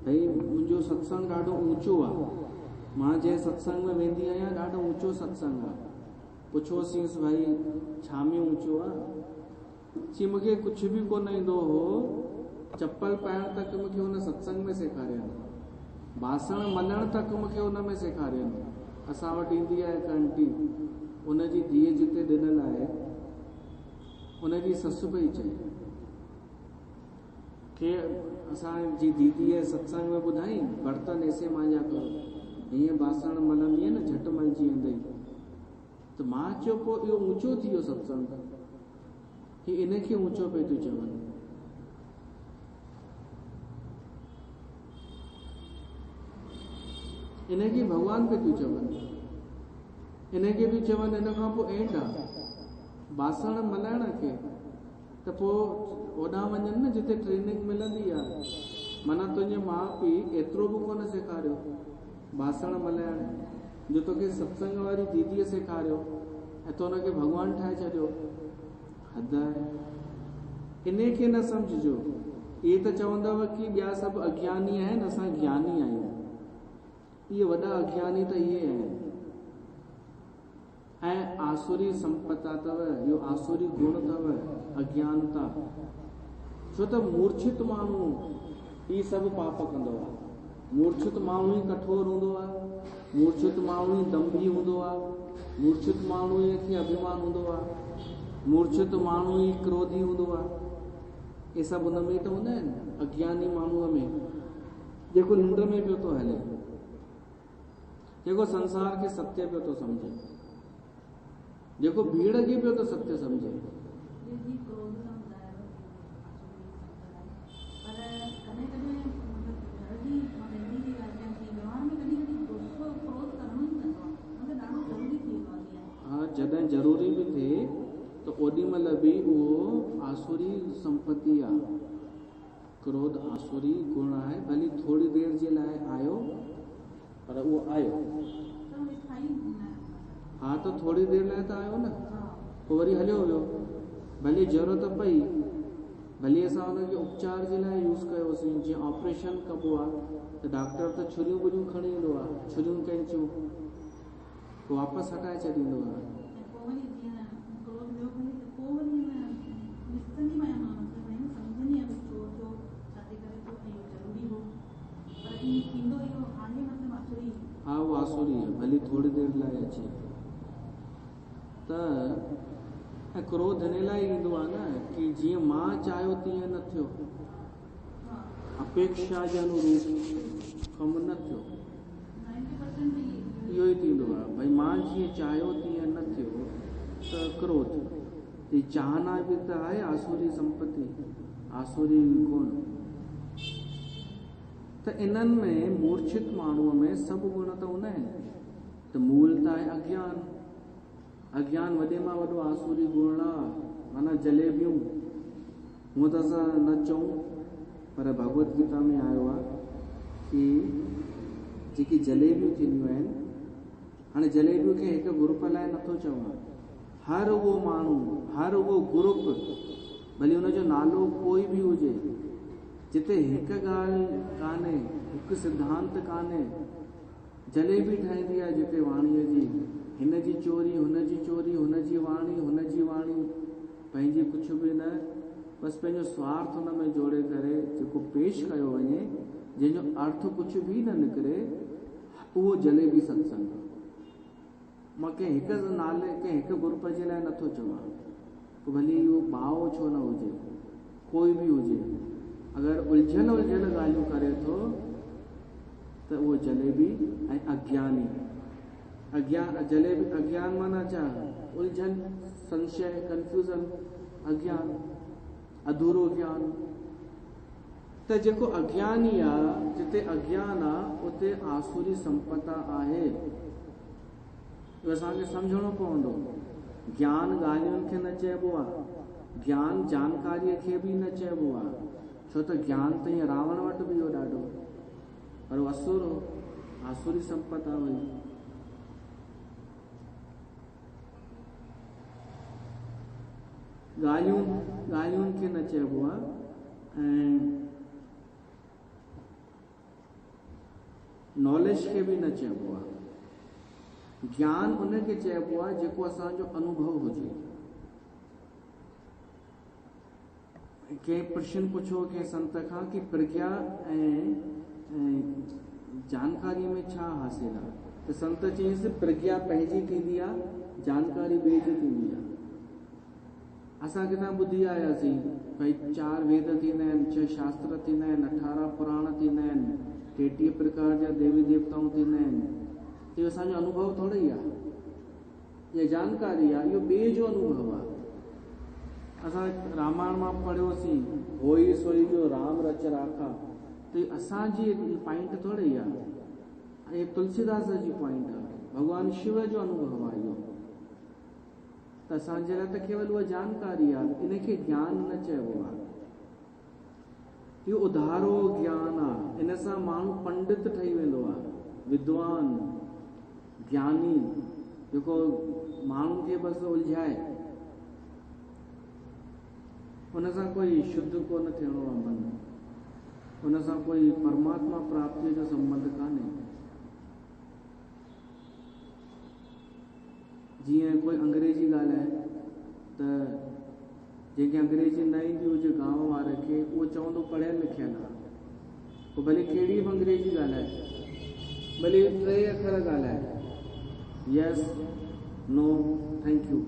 भई मुंहिंजो सत्संग ॾाढो ऊंचो आहे, मां जंहिं सत्संग में वेंदी आहियां ॾाढो ऊंचो सत्संग आहे। पुछोसींसि भाई छा में ऊंचो आहे? चई मूंखे कुझु बि कोन ईंदो हो, चप्पल पाइण तक मूंखे हुन सत्संग में सेखारियनि, बासण मलण तक मूंखे हुन में सेखारियनि। असां वटि ईंदी आहे हिकु आंटी, उनजी धीअ जिते ॾिनल आहे, उनजी ससु पई चई कि असांजी दीदीअ सत्संग में ॿुधाई बर्तन ऐसे मांजा करो, हीअं बासण मलंदी न झटि मलजी वेंदई। त मां चयो पोइ इहो ऊंचो थी वियो सत्संग, कि इनखे ऊंचो पियो थियूं चवनि। इनखे भॻवान पियो थियूं चवनि, इनखे बि चवनि इन खां पोइ एंड आहे बासण मलाइण खे, त पोइ होॾां वञनि न जिते ट्रेनिंग मिलंदी आहे। माना तुंहिंजे माउ पीउ एतिरो बि कोन सेखारियो बासण मलाइण, जो तोखे सत्संग वारी दीदीअ सेखारियो ऐं तो हुनखे भॻवानु ठाहे छॾियो। हद आहे। इन खे न सम्झिजो ये तो चवंदव कि ॿिया सभु अज्ञानी आहिनि, असां ज्ञानी आहियूं। ये वॾा अज्ञानी त इहे आहिनि। ऐं आसुरी संपदा अथव, इहो आसुरी गुण अथव अज्ञानता। छो त मूर्छित माण्हू ही सभु पाप कंदो आहे। मूर्छित माण्हू ई कठोर हूंदो आहे, मूर्छित माण्हू ई दंभी हूंदो आहे, मूर्छित माण्हू खे अभिमान हूंदो आहे, मूर्छित माण्हू ई क्रोधी हूंदो आहे। ये सभु हुन में त हूंदा आहिनि अज्ञानी माण्हूअ में, जेको निंड में पियो थो हले, जेको संसार खे सत्य पियो थो सम्झे, जेको भीड़ खे पियो थो सत्य सम्झे। हाँ, जॾहिं ज़रूरी बि थिए तो ओॾी महिल बि उहो आसुरी संपत्ति आहे। क्रोध आसुरी गुण आहे, भली थोड़ी देर जे लाइ आयो पर उहो आयो। हाँ, तो थोड़ी देर लाइ त आयो न, पोइ वरी हलियो वियो। भली ज़रूरत पई, भली असां हुनखे उपचार जे लाइ यूज़ कयोसीं। जीअं ऑपरेशन कबो आहे त डॉक्टर त छुरियूं वुरियूं खणी ईंदो आहे, छुरियूं कैंचियूं वापसि हटाए छॾींदो आहे। हाँ, वो आसुरी है, भली थोड़ी देर लाइ अचे त। क्रोध हिन लाइ ईंदो आहे न कि जीअं मां चाहियो तीअं न थियो, अपेक्षा जे अनुरूप कमु न थियो। इहो ई थींदो आहे, भई मां जीअं चाहियो तीअं न थियो त क्रोध। ही चाहना बि त आहे आसुरी संपत्ति, आसुरी गुण। त इन्हनि में मूर्छित माण्हूअ में सभु गुण त हूंदा आहिनि। त मूल त आहे अज्ञान। अज्ञान वॾे मां वॾो आसुरी गुण आहे। माना जलेबियूं हूअं त असां न चऊं, पर भगवत गीता में आयो आहे कि जेकी जलेबियूं थींदियूं आहिनि, हाणे जलेबियूं खे हिकु ग्रुप लाइ नथो चवां। हर उहो माण्हू, हर उहो ग्रुप, भली हुनजो नालो कोई बि हुजे, जिते हिकु ॻाल्हि कान्हे, हिकु सिद्धांत कान्हे, जलेबी ठाहींदी आहे जिते वाणीअ जी, हिन जी चोरी, हुन जी चोरी, हुन जी वाणी, हुन जी वाणी, पंहिंजी कुझु बि न, बसि पंहिंजो स्वार्थ हुन में जोड़े करे जेको पेश कयो वञे, जंहिंजो अर्थ कुझु बि न निकिरे, उहो जलेबी सत्संग। मां कंहिं हिकु नाले, कंहिं हिकु ग्रुप जे लाइ नथो चवां, पोइ भली उहो भाव छो न हुजे, कोई बि हुजे, अगरि उलझियल ॻाल्हियूं करे थो त उहो जलेबी ऐं अज्ञानी। जलेबी अज्ञान माना छा? उलझन, संशय, कंफ्यूजन, अज्ञान, अधूरो ज्ञान। त जेको अज्ञानी आहे, जिते अज्ञान आहे उते आसुरी संपदा आहे। इहो असांखे सम्झणो पवंदो। ज्ञान ॻाल्हियुनि खे न चइबो आहे, ज्ञान जानकारीअ खे बि न चइबो आहे। छो त ज्ञान त ईअं रावण वटि बि हो ॾाढो, पर उहो असुर हो, आसुरी संपदा हुई। ॻाल्हियुनि खे न चइबो आहे ऐं नॉलेज खे बि न चइबो आहे। ज्ञान उनखे चइबो आहे जेको असांजो अनुभव हुजे। कंहिं प्रश्न पुछो कंहिं संत खां कि प्रज्ञा ऐं जानकारी में छा हासिल आहे, त संत चयईंसि प्रज्ञा पंहिंजी थींदी आहे, जानकारी ॿिए जी थींदी आहे। असां किथां ॿुधी आयासीं भई 4 वेद थींदा आहिनि, 6 शास्त्र थींदा आहिनि, 18 पुराण थींदा आहिनि, 33 प्रकार जा देवी देवताऊं थींदा आहिनि। इहो असांजो अनुभव थोरी आहे, इहा जानकारी आहे, इहो ॿिए जो अनुभव आहे। असां रामायण मां पढ़ियोसीं, होई सोई जो राम रच राखा, त असांजी पॉइंट थोरी आहे, ऐं तुलसीदास जी पॉइंट आहे, भॻवान शिव जो अनुभव आहे इहो। त असांजे लाइ त केवल उहा जानकारी आहे, इनखे ज्ञान न चइबो आहे। इहो उधारो ज्ञान आहे। इन सां माण्हू पंडित ठही वेंदो आहे, विद्वान, ज्ञानी, जेको माण्हुनि खे बसि उलझाए। हुन सां कोई शुद्ध कोन थियणो आहे मन। उन सां कोई परमात्मा प्राप्ति जो संबंध कान्हे। जीअं कोई अंग्रेजी ॻाल्हाए त जंहिंखे अंग्रेजी न ईंदी हुजे गांव वारे खे, उहो चवंदो पढ़ियल लिखियल आहे, पोइ भले कहिड़ी बि अंग्रेजी ॻाल्हाए, भले 3 अखर ॻाल्हाए, यस नो थैंक यू,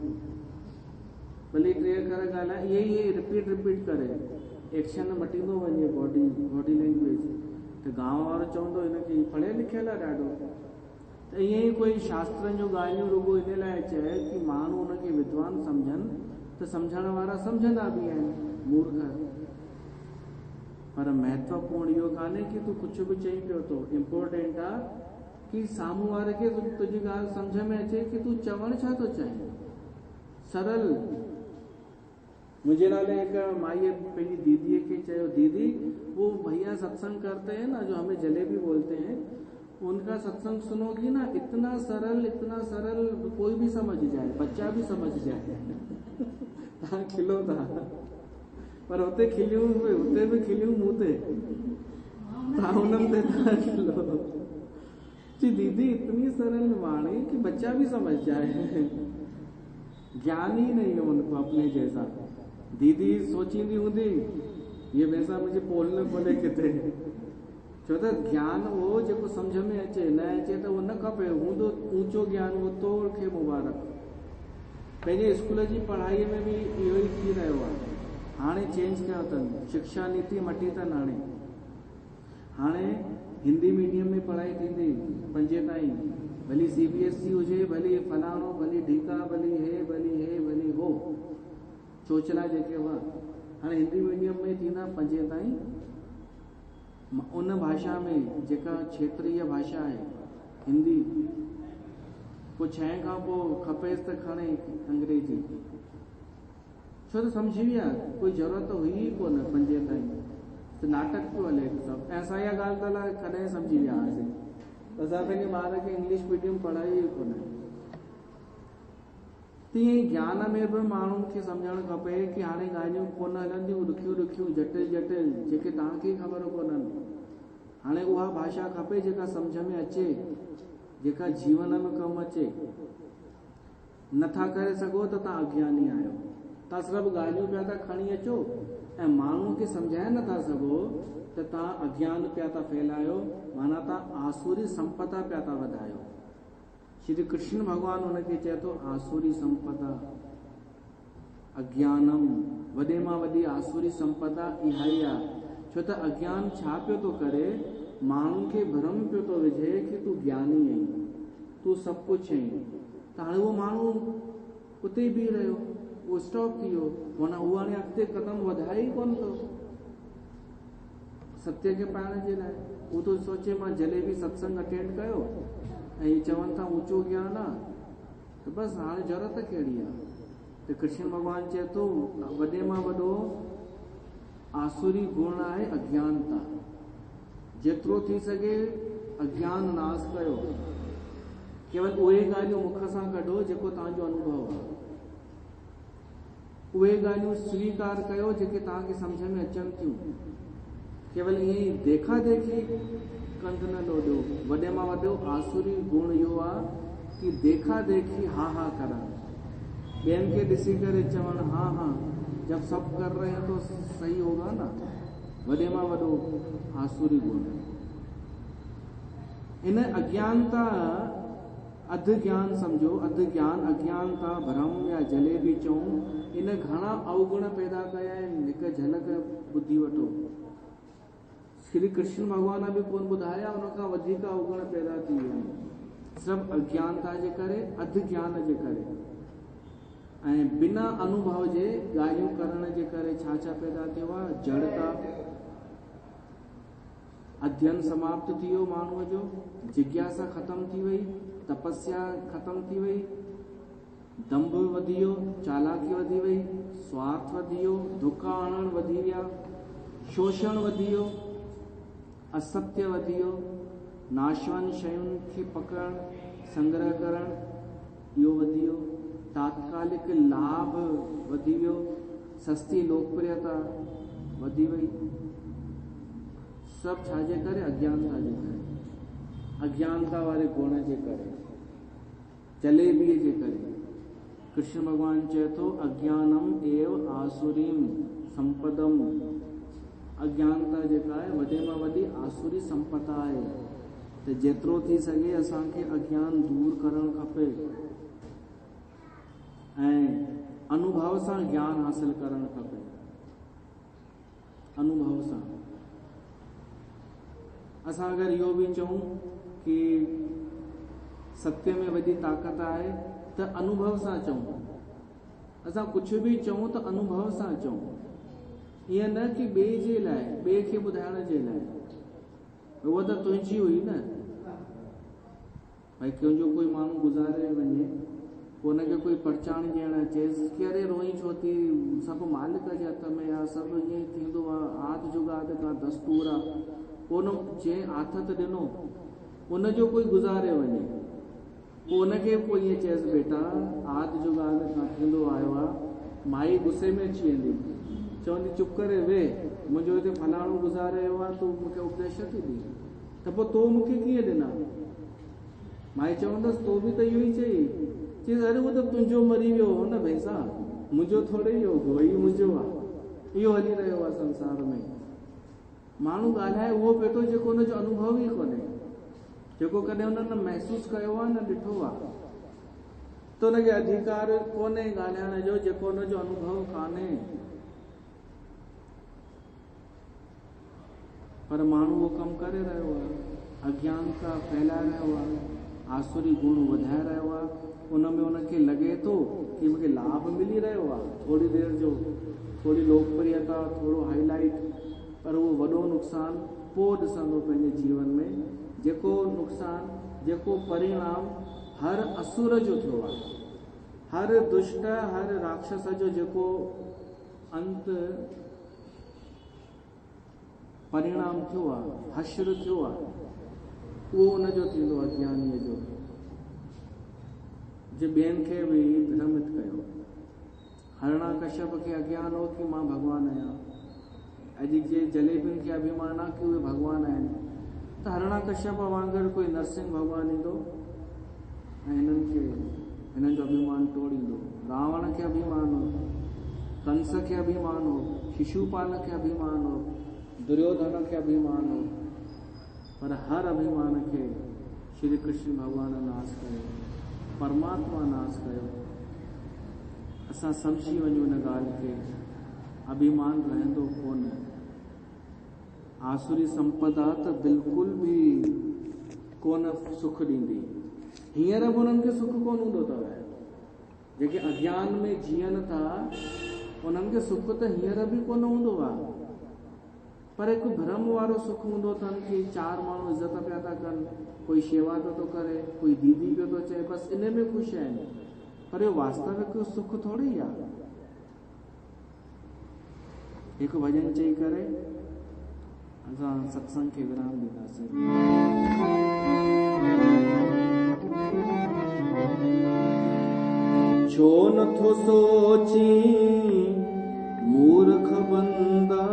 भले 3 अखर ॻाल्हाए, इहे रिपीट करे एक्शन मटींदो वञे बॉडी लैंग्वेज, त गांव वारो चवंदो हिनखे पढ़ियल लिखियल आहे ॾाढो। त ईअं ई कोई शास्त्रनि जो ॻाल्हियूं रुगो इन लाइ चए कि माण्हू उनखे विद्वान सम्झनि, त सम्झण वारा सम्झंदा बि आहिनि, मूर्ख। पर महत्वपूर्ण इहो कान्हे कि तूं कुझु बि चई पियो थो, इम्पोर्टेंट आहे कि साम्हूं वारे खे तुंहिंजी ॻाल्हि सम्झ में अचे कि तूं चवणु छा थो चाहीं। सरल। मुझे नाले एक माई अपनी दीदी के चयो, दीदी वो भैया सत्संग करते हैं ना, जो हमें जलेबी बोलते हैं, उनका सत्संग सुनोगी ना, इतना सरल कोई भी समझ जाए, बच्चा भी समझ जाए। हाँ खिलो था, पर उते खिलियूं उते भी खिलियूं मुँह ते, उन्हनि ते था खिलो। जी दीदी इतनी सरल वाणी कि बच्चा भी समझ जाए, ज्ञान ही नहीं है उनको अपने जैसा। दीदी सोचींदी हूंदी ये वैसा मुझे पोलने बोले किथे, छो त ज्ञान वो जेको सम्झ में अचे, न अचे त उहो न खपे, हूंदो ऊंचो ज्ञान वो तोड़ खे मुबारक। पंहिंजे स्कूल जी पढ़ाईअ में भी इहो ई थी रहियो आहे। हाणे चेंज कयो अथनि, शिक्षा नीति मटी अथनि। हाणे हिंदी मीडियम में पढ़ाई थींदी 5 ताईं, भली CBSE हुजे, भली फलाणो, भली ढीका, भली हे भली हो, चोचला जेके हुआ, हाणे हिंदी मीडियम में थींदा 5 ताईं। उन भाषा में जेका क्षेत्रीय भाषा आहे हिंदी, पोइ 6 खां पोइ खपेसि त खणे अंग्रेजी, छो त सम्झी विया, कोई ज़रूरत हुई ई कोन 5 ताईं, त नाटक पियो हले सभु। ऐं असां इहा ॻाल्हि त अलाए कॾहिं सम्झी विया हुआसीं, असां पंहिंजे ॿार खे इंग्लिश मीडियम पढ़ाई ई कोन। तीअं ई ज्ञान में बि माण्हुनि खे सम्झणु खपे कि हाणे ॻाल्हियूं कोन हलंदियूं ॾुखियूं जटिल जेके तव्हांखे ख़बर कोन्हनि। हाणे उहा भाषा खपे जेका सम्झ में अचे, जेका जीवन में कमु अचे। नथा करे सघो त तव्हां अज्ञानी आहियो, तव्हां सिर्फ़ु ॻाल्हियूं पिया था खणी अचो ऐं माण्हू खे सम्झाए नथा सघो त तव्हां अज्ञान पिया था फैलायो, माना तव्हां आसुरी संपदा पिया था वधायो। श्री कृष्ण भगवान हुनखे चए थो आसुरी संपदा, अज्ञानम, वॾे मां वॾी आसुरी संपदा इहा ई आहे। छो त अज्ञान छा पियो थो करे, माण्हुनि खे भ्रम पियो थो विझे कि तूं ज्ञानी आहीं, तूं सभु कुझु आहीं। त हाणे उहो माण्हू उते ई बीह रहियो, उहो स्टॉप थी वियो, माना उहो हाणे अॻिते कदम वधाए ई कोन थो सत्य खे पाइण जे लाइ। उहो तो सोचे मां जलेबी सत्संग अटेंड कयो ऐं चवनि था ऊंचो ज्ञान आहे, त बसि हाणे ज़रूरत कहिड़ी आहे। त कृष्ण भॻवानु चए थो वॾे मां वॾो आसुरी गुण आहे अज्ञानता। जेतिरो थी सघे अज्ञान नाश कयो, केवल उहे ॻाल्हियूं मुख सां कढो जेको तव्हांजो अनुभव आहे, उहे ॻाल्हियूं स्वीकार कयो जेके तव्हांखे सम्झ में अचनि थियूं। केवल ईअं ई देखा देखी कंध न लोॾियो। वॾे मां वॾो आसुरी गुण इहो आहे कि देखा देखी हा करणु, ॿियनि खे ॾिसी करे चवणु हा जब सब कर रहे हैं तो सही होगा ना, वॾे मां वॾो आसुरी गुण। इन अज्ञानता अधु ज्ञान सम्झो, अधु ज्ञान, अज्ञानता, भ्रम या जलेबी चऊं, इन घणा अवगुण पैदा कया आहिनि। हिकु झलक ॿुधी वठो, श्री कृष्ण भॻवान बि कोन ॿुधाया, उन खां वधीक अवगुण पैदा थी विया आहिनि, सिर्फ़ु अज्ञानता जे करे, अधु ज्ञान जे करे ऐं बिना अनुभव जे ॻाल्हियूं करण जे करे। छा पैदा थियो आहे? जड़ता, अध्ययन समाप्त थी वियो माण्हूअ जो, जिज्ञासा ख़तम थी वई, तपस्या ख़तम थी वई, दंभ वधी वियो, चालाकी वधी वई, स्वार्थ वधी वियो, धोखा हणण वधी विया, शोषण वधी वियो, असत्य वधी वियो, नाशवान शयुनि खे पकड़ण, संग्रह करण इहो वधी वियो, तात्कालिक लाभ वधी वियो, सस्ती लोकप्रियता वधी वई, सब छाजे करे, अज्ञानता जे करे, अज्ञानता वारे गुण जे करे, जलेबीअ जे करे। कृष्ण भगवान चए थो अज्ञानम एव आसुरीम संपदम। अज्ञानता जेका आहे वॾे मां वॾी आसुरी संपदा आहे। त जेतिरो थी सघे असांखे अज्ञान दूर करणु खपे ऐं अनुभव सां ज्ञान हासिल करणु खपे। अनुभव सां असां अगरि इहो बि चऊं कि सत्य में वॾी ताक़त आहे त अनुभव सां चऊं। असां कुझु बि चऊं त अनुभव सां चऊं, ईअं न कि ॿिए जे लाइ, ॿिए खे ॿुधाइण जे लाइ। उहा त तुंहिंजी हुई न। भई कंहिंजो कोई माण्हू गुज़ारे वञे, पोइ हुनखे कोई परचाणी ॾियणु अचेसि कि अरे रोई छो थी, सभु मालिक जे हथ में आहे, सभु ईअं ई थींदो आहे, आद जुगाद का दस्तूर आहे। पोइ हुन जंहिं आथत ॾिनो उनजो कोई गुज़ारे वञे, पोइ हुनखे पोइ ईअं चएसि बेटा आद जुगाद का थींदो आयो आहे। माई गुस्से में अची वेंदी, चवंदी चुप करे वेह, मुंहिंजो हिते फलाणो गुज़ारे वियो आहे, तूं मूंखे उपदेश थी ॾी, त पोइ तो मूंखे कीअं ॾिना? माई चवंदसि तो बि त इहो ई चई, चईसि अरे उहो त तुंहिंजो मरी वियो हो न भैसा, मुंहिंजो थोरे ई हो, ई मुंहिंजो आहे। इहो हली रहियो आहे संसार में। माण्हू ॻाल्हाए उहो वेठो जेको हुनजो अनुभव ई कोन्हे, जेको कॾहिं हुन न महसूसु कयो आहे न ॾिठो आहे, त हुनखे अधिकार कोन्हे ॻाल्हाइण जो, जेको हुनजो अनुभव कान्हे। पर माण्हू उहो कमु करे रहियो आहे, अज्ञानता फैलाए रहियो आहे, आसुरी गुण वधाए रहियो आहे। उनमें उनखे लॻे थो कि मूंखे लाभ मिली रहियो आहे, थोरी देरि जो, थोरी लोकप्रियता, थोरो हाईलाइट, पर उहो वॾो नुक़सानु पोइ ॾिसंदो पंहिंजे जीवन में। जेको नुक़सानु, जेको परिणाम हर असुर जो थियो आहे, हर दुष्ट, हर राक्षस जो जेको अंत परिणाम थियो आहे, हश्र थियो आहे, उहो उनजो थींदो आहे ज्ञानीअ जो, जे ॿियनि खे बि भ्रमित कयो। हरणाकश्यप खे अज्ञान हो कि मां भॻवानु आहियां। अॼु जे जलेबियुनि खे अभिमान आहे कि उहे भॻवान आहिनि, त हरणाकश्यप वांगुरु कोई नरसिंह भॻवानु ईंदो ऐं हिननि जो अभिमान तोड़ींदो। रावण खे अभिमान हो, कंस खे अभिमान हो, शिशुपाल खे अभिमान हो, दुर्योधन खे अभिमान हो, पर हर अभिमान खे श्री कृष्ण भगवान नाश कयो, परमात्मा नाश कयो। असां सम्झी वञूं हिन ॻाल्हि खे, अभिमान रहंदो कोन। आसुरी संपदा त बिल्कुलु बि कोन सुख ॾींदी। हींअर बि उन्हनि खे सुख कोन हूंदो अथव। जेके अज्ञान में जीअनि था उन्हनि खे सुख त हींअर बि कोन हूंदो आहे, पर हिकु भ्रम वारो सुख हूंदो अथनि कि चार माण्हू इज़त पिया था कनि, कोई शेवा थो करे, कोई दीदी पियो थो चए, बसि इन में ख़ुशि आहिनि। पर इहो वास्तविक सुख थोड़ी आहे। हिकु भॼन चई करे असां सत्संग खे विराम ॾींदासीं। छो नथो सोची मूर्ख बंदा,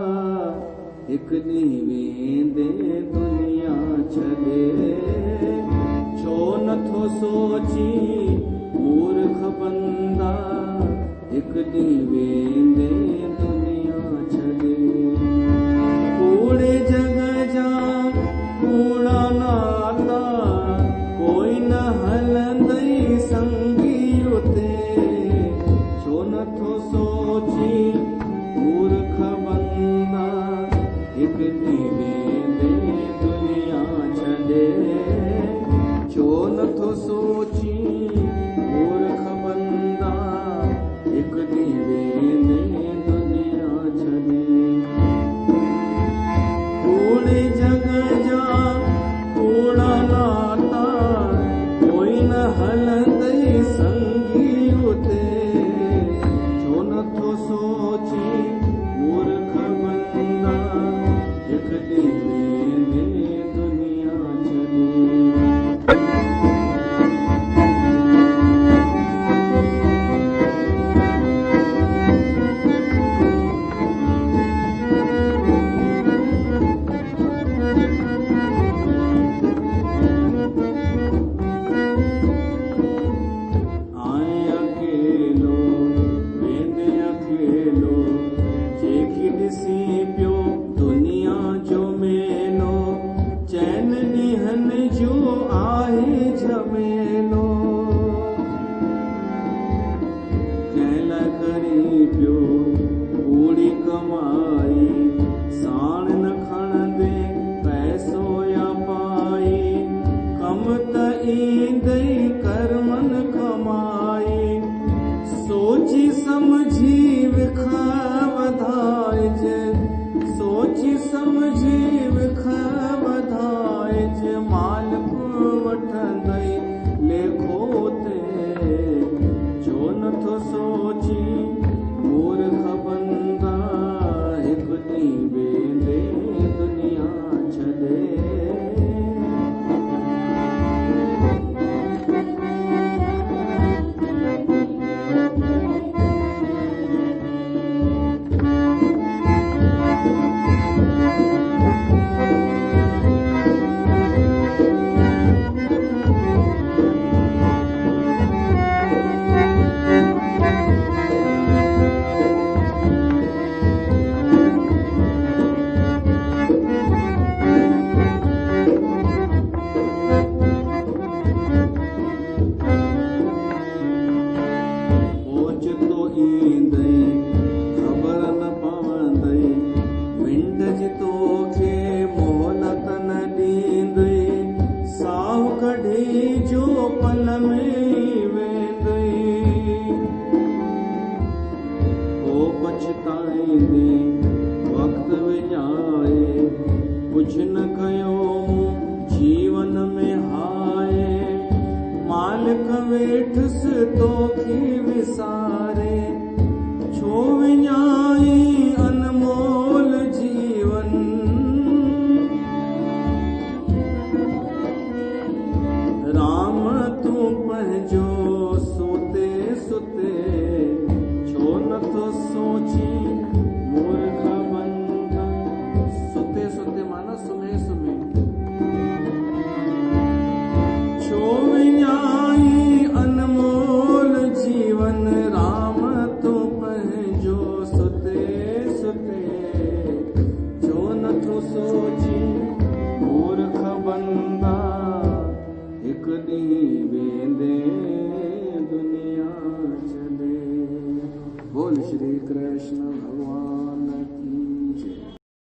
हिकु ॾींहुं वेंदे दुनिया छॾे। छो नथो सोची मूर्ख बंदा, हिकु ॾींहुं वेंदे दुनिया छॾे। कूड़े जग जा कूड़ा नाता, कोई न हलंदई संगी उते। छो नथो सोची मूर्ख बंदा, हिकु ॾींहुं वेंदे दुनिया छॾे। छो नथो सोची मूर्ख बंदा, हिकु ॾींहुं वेंदे दुनिया छॾे। कूड़े जग जा कूड़ा नाता, कोई न हलंदई संगी उते। छो नथो सोची मूर्ख बंदा, हिकु ॾींहुं वेंदे दुनिया छॾे। सोची समझी विख वधाए जे मालिक वठंदई लेखो ते जो नथो सोची मूर्ख बंदा हिकु ॾींहुं वेंदे दुनिया छॾे सोते छो नथो सोची